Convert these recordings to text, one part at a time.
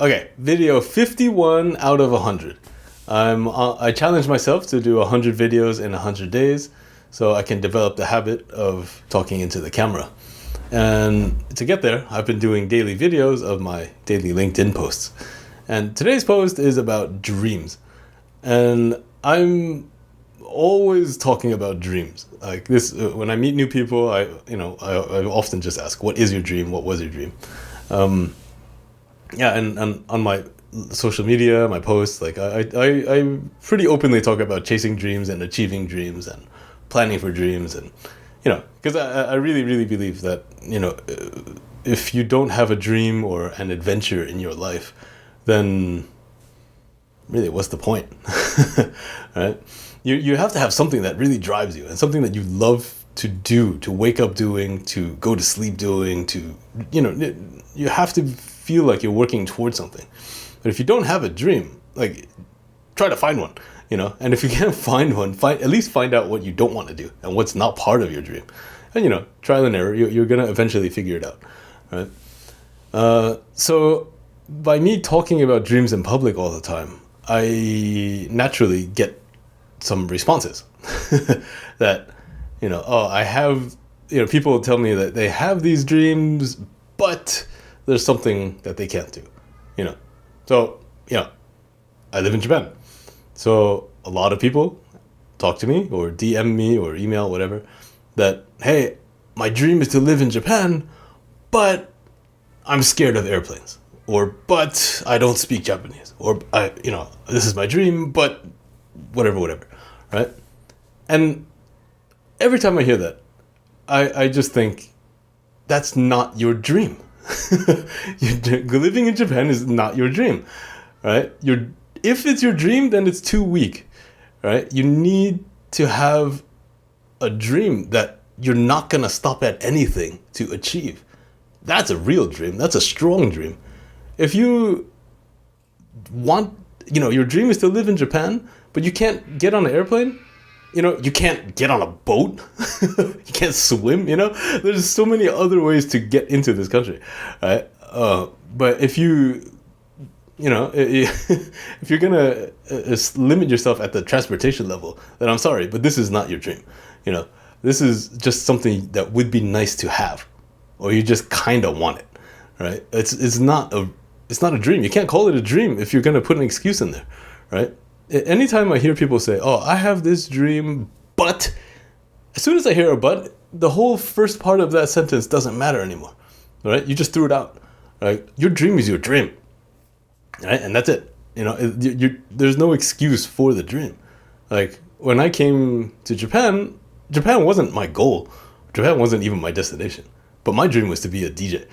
Okay, video 51 out of 100. I challenged myself to do 100 videos in 100 days so I can develop the habit of talking into the camera. And to get there, I've been doing daily videos of my daily LinkedIn posts. And today's post is about dreams. And I'm always talking about dreams. Like this, when I meet new people, I often just ask, "What is your dream? What was your dream?" And on my social media, my posts, like I pretty openly talk about chasing dreams and achieving dreams and planning for dreams, and because I really really believe that if you don't have a dream or an adventure in your life, then really what's the point? Right? You have to have something that really drives you and something that you love to do, to wake up doing, to go to sleep doing, to you have to feel like you're working towards something. But if you don't have a dream, like, try to find one, and if you can't find one, at least find out what you don't want to do and what's not part of your dream. And trial and error, you're gonna eventually figure it out, right? So by me talking about dreams in public all the time, I naturally get some responses that I have, people tell me that they have these dreams, but there's something that they can't do, So, I live in Japan. So a lot of people talk to me or DM me or email, whatever, that, hey, my dream is to live in Japan, but I'm scared of airplanes. Or, but I don't speak Japanese. Or, this is my dream, but whatever, right? And every time I hear that, I just think, that's not your dream. Living in Japan is not your dream, right? If it's your dream, then it's too weak, right? You need to have a dream that you're not going to stop at anything to achieve. That's a real dream. That's a strong dream. If you want, your dream is to live in Japan, but you can't get on an airplane, you can't get on a boat, you can't swim, there's so many other ways to get into this country, right? But if if you're gonna limit yourself at the transportation level, then I'm sorry, but this is not your dream. This is just something that would be nice to have, or you just kind of want it, right? It's not a dream. You can't call it a dream if you're gonna put an excuse in there, right? Anytime I hear people say, "Oh, I have this dream, but," as soon as I hear a "but," the whole first part of that sentence doesn't matter anymore, right? You just threw it out, right? Your dream is your dream, right? And that's it. There's no excuse for the dream. Like, when I came to Japan wasn't my goal. Japan wasn't even my destination. But my dream was to be a DJ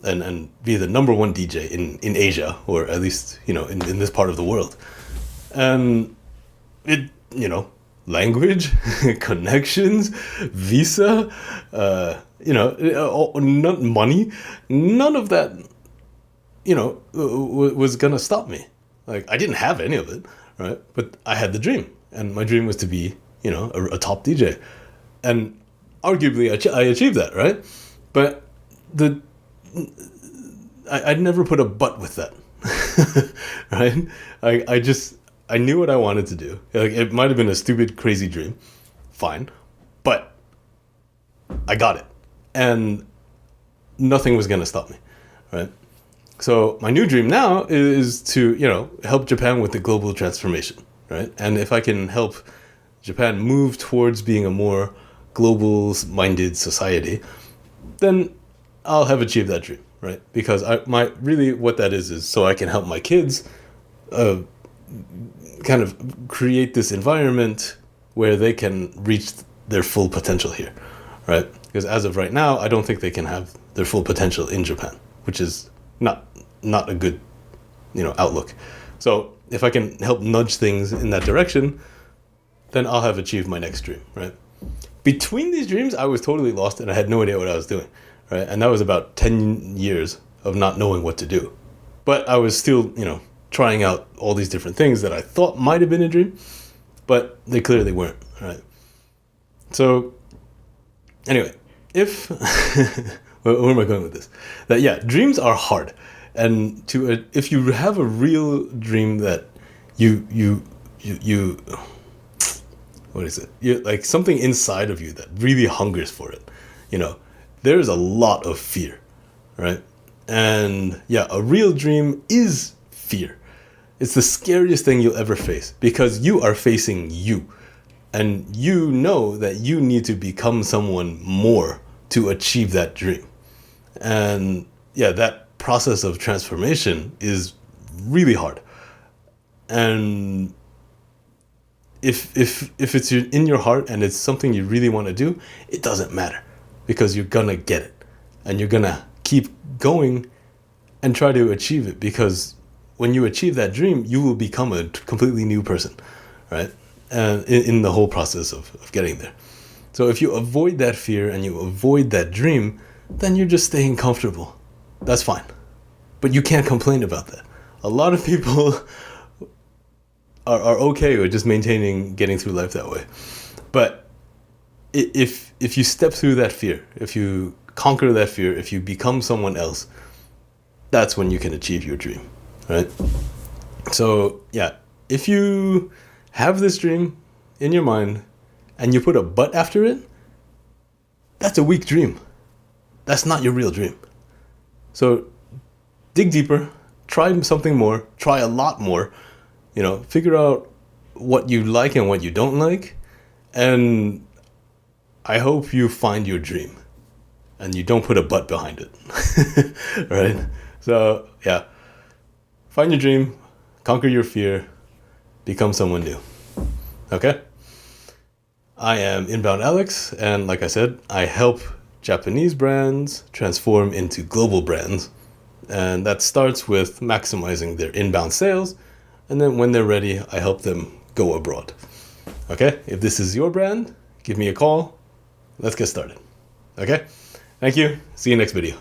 and be the number one DJ in Asia, or at least, in this part of the world. And it, language, connections, visa, money, none of that, was gonna stop me. Like, I didn't have any of it, right? But I had the dream, and my dream was to be, a top DJ, and arguably I achieved that, right? But I'd never put a but with that, right? I knew what I wanted to do. Like, it might have been a stupid, crazy dream, fine, but I got it, and nothing was gonna stop me, right? So my new dream now is to, help Japan with the global transformation, right? And if I can help Japan move towards being a more global-minded society, then I'll have achieved that dream, right? Because what that is so I can help my kids kind of create this environment where they can reach their full potential here, right? Because as of right now, I don't think they can have their full potential in Japan, which is not a good, outlook. So if I can help nudge things in that direction, then I'll have achieved my next dream, right? Between these dreams, I was totally lost and I had no idea what I was doing, right? And that was about 10 years of not knowing what to do. But I was still, trying out all these different things that I thought might have been a dream, but they clearly weren't, right? So anyway, where am I going with this? That, yeah, dreams are hard. And if you have a real dream that you what is it? You like something inside of you that really hungers for it. There's a lot of fear, right? And yeah, a real dream is fear. It's the scariest thing you'll ever face because you are facing you. And you know that you need to become someone more to achieve that dream. And yeah, that process of transformation is really hard. And if it's in your heart and it's something you really want to do, it doesn't matter because you're gonna get it. And you're gonna keep going and try to achieve it because when you achieve that dream, you will become a completely new person, right? And in the whole process of getting there. So if you avoid that fear and you avoid that dream, then you're just staying comfortable. That's fine. But you can't complain about that. A lot of people are okay with just getting through life that way. But if you step through that fear, if you conquer that fear, if you become someone else, that's when you can achieve your dream, right? So yeah, if you have this dream in your mind and you put a but after it, that's a weak dream. That's not your real dream. So dig deeper, try something more, try a lot more, figure out what you like and what you don't like. And I hope you find your dream and you don't put a but behind it. Right? So yeah, find your dream, conquer your fear, become someone new. Okay? I am Inbound Alex, and like I said, I help Japanese brands transform into global brands. And that starts with maximizing their inbound sales, and then when they're ready, I help them go abroad. Okay? If this is your brand, give me a call. Let's get started. Okay? Thank you. See you next video.